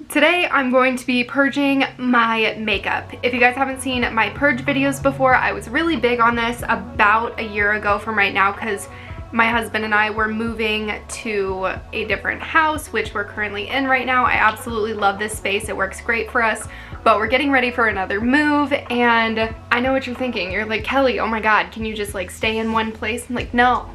Today I'm going to be purging my makeup. If you guys haven't seen my purge videos before, I was really big on this about a year ago from right now because my husband and I were moving to a different house, which we're currently in right now. I absolutely love this space. It works great for us, but we're getting ready for another move, and I know what you're thinking. You're like, Kelly, oh my God, can you just like stay in one place? I'm like, no,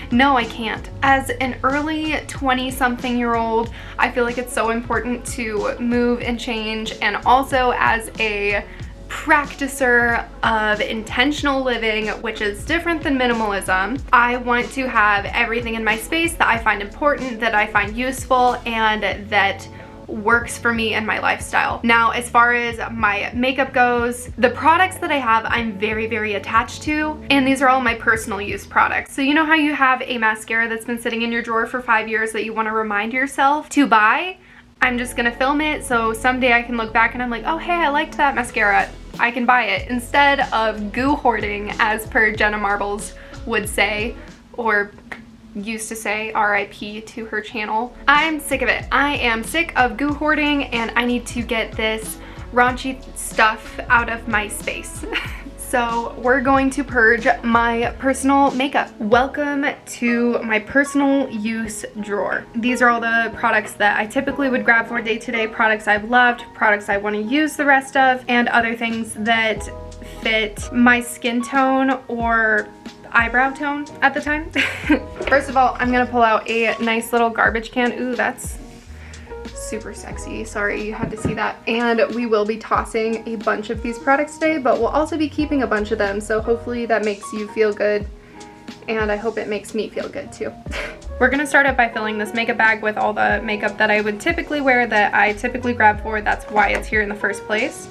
no, I can't. As an early 20-something-year-old, I feel like it's so important to move and change, and also as a practicer of intentional living, which is different than minimalism, I want to have everything in my space that I find important, that I find useful, and that works for me and my lifestyle. Now, as far as my makeup goes, the products that I have, I'm very, very attached to, and these are all my personal use products. So you know how you have a mascara that's been sitting in your drawer for 5 years that you want to remind yourself to buy? I'm just gonna film it so someday I can look back and I'm like, oh hey, I liked that mascara, I can buy it, instead of Goo-Hoarding, as per Jenna Marbles would say, or used to say, RIP to her channel. I'm sick of it. I am sick of Goo-Hoarding, and I need to get this raunchy stuff out of my space. So we're going to purge my personal makeup. Welcome to my personal use drawer. These are all the products that I typically would grab for day-to-day, products I've loved, products I want to use the rest of, and other things that fit my skin tone or eyebrow tone at the time. First of all, I'm gonna pull out a nice little garbage can. Ooh, that's super sexy. Sorry you had to see that. And we will be tossing a bunch of these products today, but we'll also be keeping a bunch of them, so hopefully that makes you feel good, and I hope it makes me feel good too. We're gonna start out by filling this makeup bag with all the makeup that I would typically wear, that I typically grab for. That's why it's here in the first place.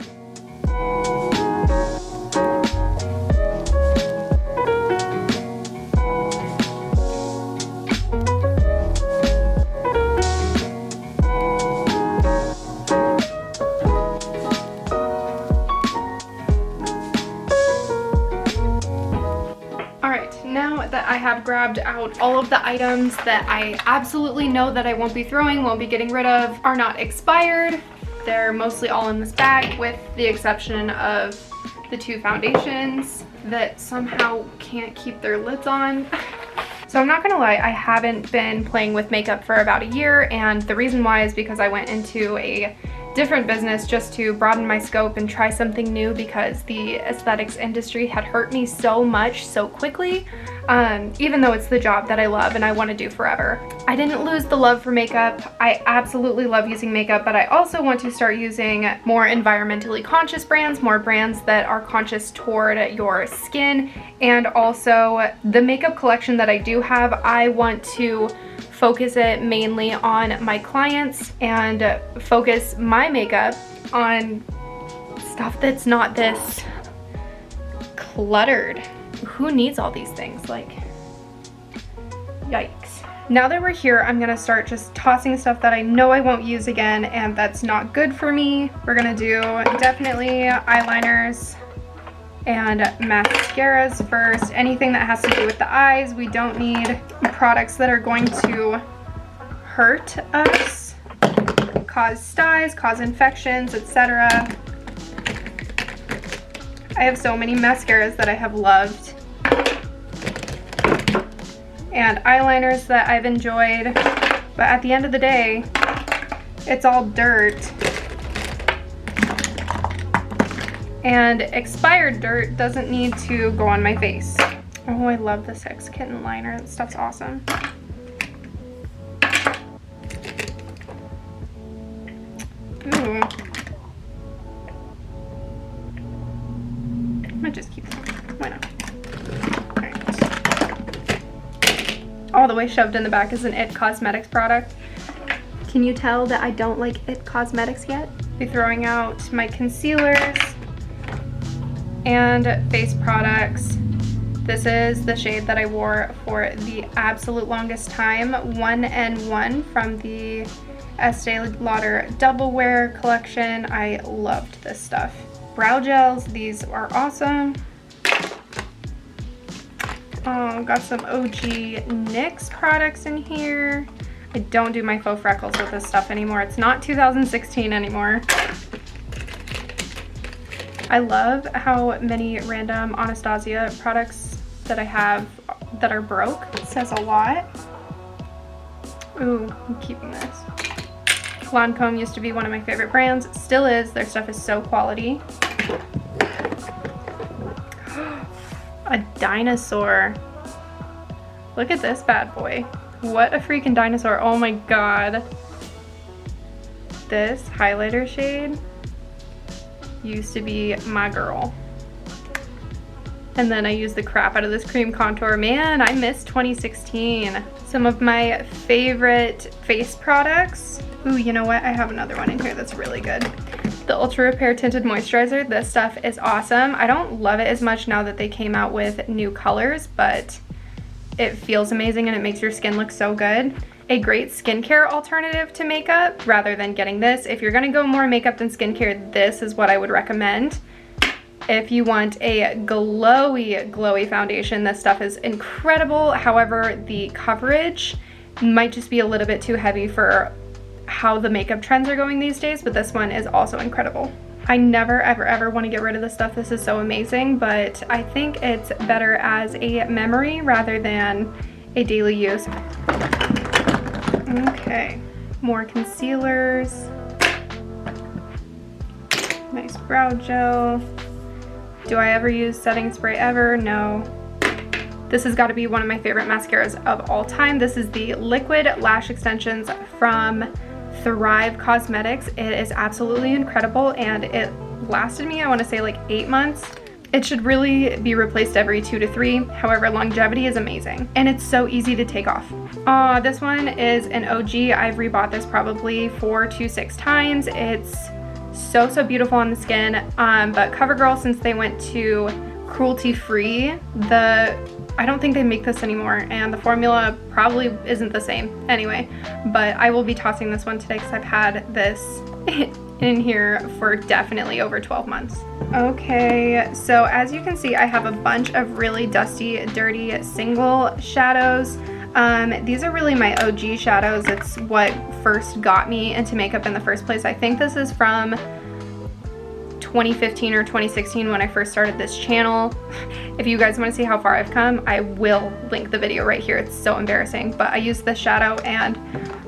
That I have grabbed out all of the items that I absolutely know that I won't be throwing, won't be getting rid of, are not expired. They're mostly all in this bag, with the exception of the two foundations that somehow can't keep their lids on. So I'm not gonna lie, I haven't been playing with makeup for about a year, and the reason why is because I went into a different business just to broaden my scope and try something new, because the aesthetics industry had hurt me so much so quickly, even though it's the job that I love and I want to do forever. I didn't lose the love for makeup. I absolutely love using makeup, but I also want to start using more environmentally conscious brands, more brands that are conscious toward your skin, and also the makeup collection that I do have, I want to focus it mainly on my clients and focus my makeup on stuff that's not this cluttered. Who needs all these things? Like, yikes. Now that we're here, I'm gonna start just tossing stuff that I know I won't use again and that's not good for me. We're gonna do definitely eyeliners and mascaras first. Anything that has to do with the eyes. We don't need products that are going to hurt us, cause styes, cause infections, etc. I have so many mascaras that I have loved, and eyeliners that I've enjoyed, but at the end of the day, it's all dirt. And expired dirt doesn't need to go on my face. Oh, I love the Sex Kitten liner. That stuff's awesome. Ooh. I might just keep it. Why not? Alright. All the way shoved in the back is an IT Cosmetics product. Can you tell that I don't like IT Cosmetics yet? I'll be throwing out my concealers and face products. This is the shade that I wore for the absolute longest time, 1N1 from the Estee Lauder Double Wear collection. I loved this stuff. Brow gels, these are awesome. Oh, got some OG NYX products in here. I don't do my faux freckles with this stuff anymore. It's not 2016 anymore. I love how many random Anastasia products that I have that are broke. It says a lot. Ooh, I'm keeping this. Lancome used to be one of my favorite brands. Still is. Their stuff is so quality. A dinosaur. Look at this bad boy. What a freaking dinosaur. Oh my god. This highlighter shade used to be my girl. And then I used the crap out of this cream contour. Man, I miss 2016. Some of my favorite face products. Ooh, you know what? I have another one in here that's really good. The Ultra Repair Tinted Moisturizer. This stuff is awesome. I don't love it as much now that they came out with new colors, but it feels amazing and it makes your skin look so good. A great skincare alternative to makeup rather than getting this. If you're gonna go more makeup than skincare, this is what I would recommend. If you want a glowy foundation, this stuff is incredible. However, the coverage might just be a little bit too heavy for how the makeup trends are going these days, but this one is also incredible. I never ever want to get rid of this stuff. This is so amazing, but I think it's better as a memory rather than a daily use. Okay, more concealers. Nice brow gel. Do I ever use setting spray ever? No. This has got to be one of my favorite mascaras of all time. This is the Liquid Lash Extensions from Thrive Cosmetics. It is absolutely incredible and it lasted me, I want to say, like 8 months. It should really be replaced every 2 to 3. However, longevity is amazing and it's so easy to take off. This one is an OG. I've rebought this probably 4 to 6 times. It's so beautiful on the skin, but CoverGirl, since they went to cruelty-free, I don't think they make this anymore, and the formula probably isn't the same anyway, but I will be tossing this one today because I've had this in here for definitely over 12 months. Okay, so as you can see, I have a bunch of really dusty, dirty single shadows. These are really my OG shadows. It's what first got me into makeup in the first place. I think this is from 2015 or 2016 when I first started this channel. If you guys want to see how far I've come, I will link the video right here. It's so embarrassing, but I use this shadow and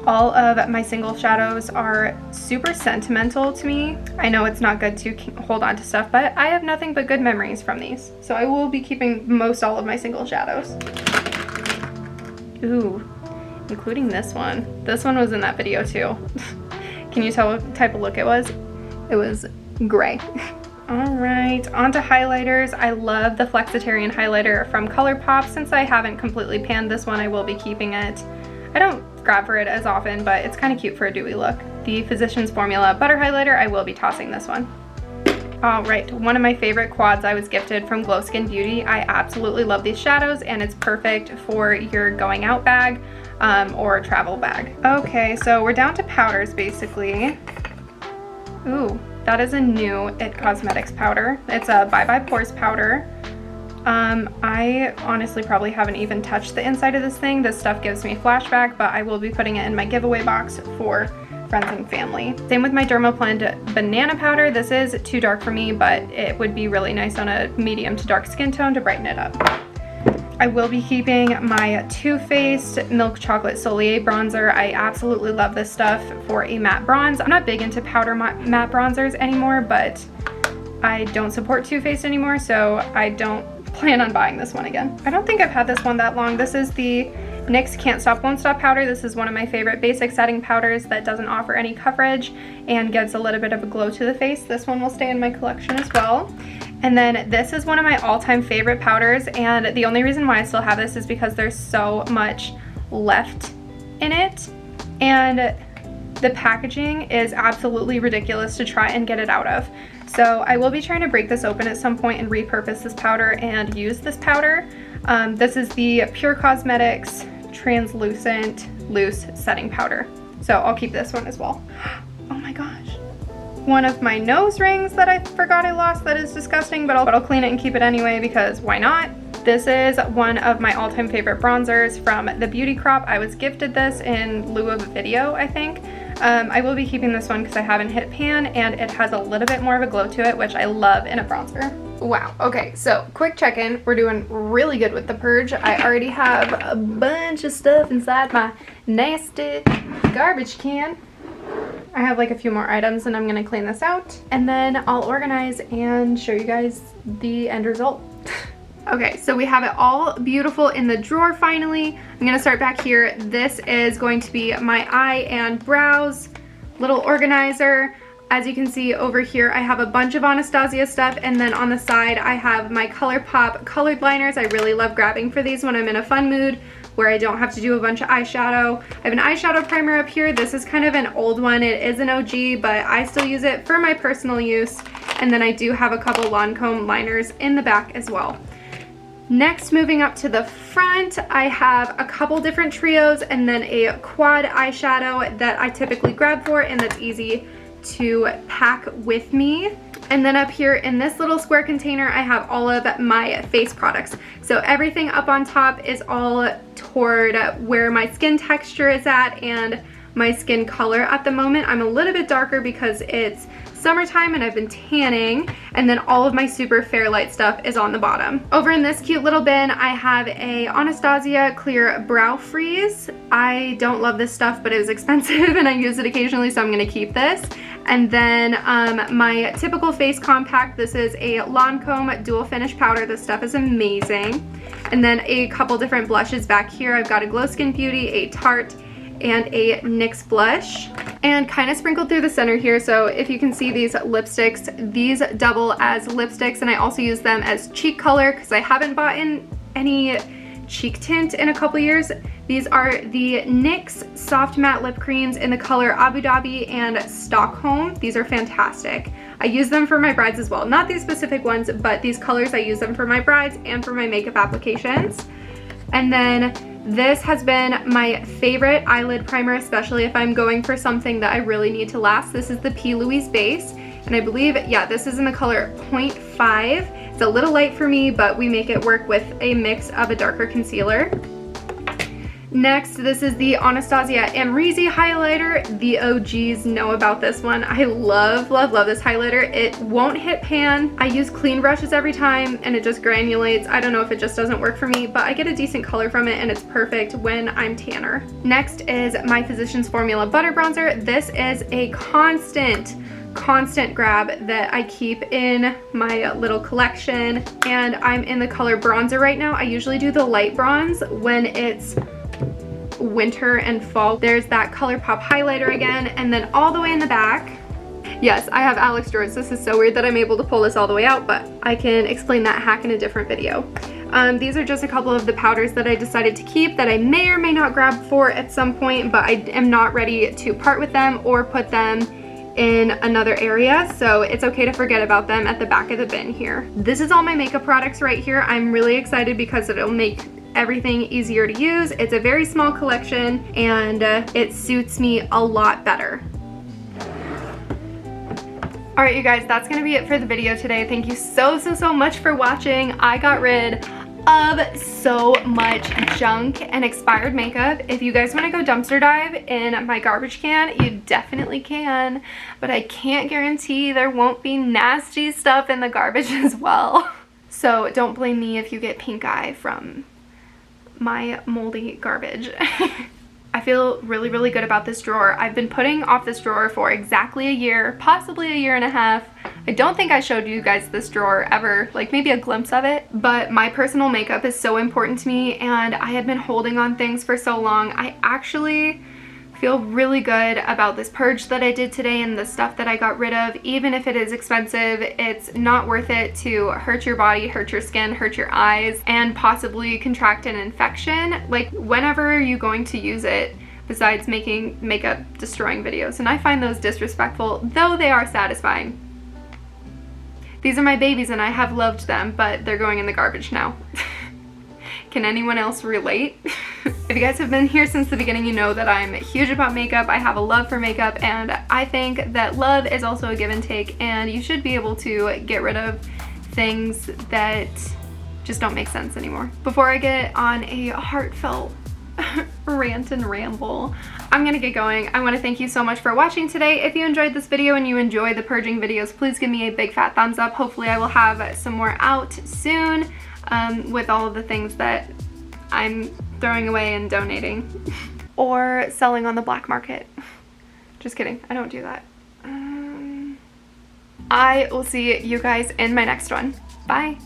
all of my single shadows are super sentimental to me. I know it's not good to hold on to stuff, but I have nothing but good memories from these. So I will be keeping most all of my single shadows. Ooh, including this one. This one was in that video too. Can you tell what type of look it was? It was gray. All right, on to highlighters. I love the Flexitarian highlighter from ColourPop. Since I haven't completely panned this one, I will be keeping it. I don't grab for it as often, but it's kind of cute for a dewy look. The Physicians Formula Butter Highlighter, I will be tossing this one. All right, one of my favorite quads I was gifted from Glow Skin Beauty. I absolutely love these shadows and it's perfect for your going out bag or travel bag. Okay, so we're down to powders basically. Ooh, that is a new IT Cosmetics powder. It's a Bye Bye Pores powder. I honestly probably haven't even touched the inside of this thing. This stuff gives me flashback, but I will be putting it in my giveaway box for friends and family. Same with my Dermablend banana powder. This is too dark for me, but it would be really nice on a medium to dark skin tone to brighten it up. I will be keeping my Too Faced Milk Chocolate Soleil bronzer. I absolutely love this stuff for a matte bronze. I'm not big into powder matte bronzers anymore, but I don't support Too Faced anymore, so I don't plan on buying this one again. I don't think I've had this one that long. This is the NYX Can't Stop Won't Stop powder. This is one of my favorite basic setting powders that doesn't offer any coverage and gives a little bit of a glow to the face. This one will stay in my collection as well. And then this is one of my all-time favorite powders, and the only reason why I still have this is because there's so much left in it, and the packaging is absolutely ridiculous to try and get it out of. So I will be trying to break this open at some point and repurpose this powder and use this powder. This is the Pure Cosmetics Translucent Loose Setting Powder. So I'll keep this one as well. Oh my gosh. One of my nose rings that I forgot I lost that is disgusting, but I'll clean it and keep it anyway because why not? This is one of my all-time favorite bronzers from the Beauty Crop. I was gifted this in lieu of a video, I think. I will be keeping this one because I haven't hit pan, and it has a little bit more of a glow to it, which I love in a bronzer. Wow, okay, so quick check-in. We're doing really good with the purge. I already have a bunch of stuff inside my nasty garbage can. I have like a few more items and I'm gonna clean this out, and then I'll organize and show you guys the end result. Okay, so we have it all beautiful in the drawer finally. I'm gonna start back here. This is going to be my eye and brows little organizer. As you can see over here, I have a bunch of Anastasia stuff, and then on the side I have my ColourPop colored liners. I really love grabbing for these when I'm in a fun mood where I don't have to do a bunch of eyeshadow. I have an eyeshadow primer up here. This is kind of an old one. It is an OG, but I still use it for my personal use. And then I do have a couple Lancome liners in the back as well. Next, moving up to the front, I have a couple different trios and then a quad eyeshadow that I typically grab for and that's easy to pack with me. And then up here in this little square container, I have all of my face products. So everything up on top is all toward where my skin texture is at and my skin color at the moment. I'm a little bit darker because it's summertime and I've been tanning, and then all of my super fair light stuff is on the bottom. Over in this cute little bin, I have a Anastasia clear brow freeze. I don't love this stuff, but it was expensive and I use it occasionally, so I'm gonna keep this. And then my typical face compact. This is a Lancome dual finish powder. This stuff is amazing. And then a couple different blushes back here. I've got a Glow Skin Beauty, a Tarte, and a NYX blush, and kind of sprinkled through the center here. So if you can see these lipsticks, these double as lipsticks, and I also use them as cheek color because I haven't bought in any cheek tint in a couple years. These are the NYX Soft Matte Lip Creams in the color Abu Dhabi and Stockholm. These are fantastic. I use them for my brides as well. Not these specific ones, but these colors, I use them for my brides and for my makeup applications. And then this has been my favorite eyelid primer, especially if I'm going for something that I really need to last. This is the P. Louise base, and I believe, yeah, this is in the color 0.5. It's a little light for me, but we make it work with a mix of a darker concealer. Next, this is the Anastasia Amrezy highlighter. The OGs know about this one. I love, love, love this highlighter. It won't hit pan. I use clean brushes every time and it just granulates. I don't know if it just doesn't work for me, but I get a decent color from it and it's perfect when I'm tanner. Next is my Physicians Formula Butter Bronzer. This is a constant grab that I keep in my little collection, and I'm in the color bronzer right now. I usually do the light bronze when it's winter and fall. There's that ColourPop highlighter again, and then all the way in the back, yes, I have Alex drawers. This is so weird that I'm able to pull this all the way out, but I can explain that hack in a different video. These are just a couple of the powders that I decided to keep that I may or may not grab for at some point, but I am not ready to part with them or put them in another area, so it's okay to forget about them at the back of the bin here. This is all my makeup products right here. I'm really excited because it'll make everything easier to use. It's a very small collection and it suits me a lot better. Alright you guys, that's gonna be it for the video today. Thank you so much for watching. I got rid of so much junk and expired makeup. If you guys want to go dumpster dive in my garbage can, you definitely can, but I can't guarantee there won't be nasty stuff in the garbage as well. So don't blame me if you get pink eye from my moldy garbage. I feel really good about this drawer. I've been putting off this drawer for exactly a year, possibly a year and a half. I don't think I showed you guys this drawer ever, like maybe a glimpse of it, but my personal makeup is so important to me and I had been holding on things for so long. I actually feel really good about this purge that I did today and the stuff that I got rid of. Even if it is expensive, it's not worth it to hurt your body, hurt your skin, hurt your eyes, and possibly contract an infection. Like, whenever are you going to use it besides making makeup destroying videos? And I find those disrespectful, though they are satisfying. These are my babies and I have loved them, but they're going in the garbage now. Can anyone else relate? If you guys have been here since the beginning, you know that I'm huge about makeup. I have a love for makeup, and I think that love is also a give and take, and you should be able to get rid of things that just don't make sense anymore. Before I get on a heartfelt rant and ramble, I'm gonna get going. I want to thank you so much for watching today. If you enjoyed this video and you enjoy the purging videos, please give me a big fat thumbs up. Hopefully I will have some more out soon with all of the things that I'm throwing away and donating or selling on the black market. Just kidding, I don't do that. I will see you guys in my next one. Bye.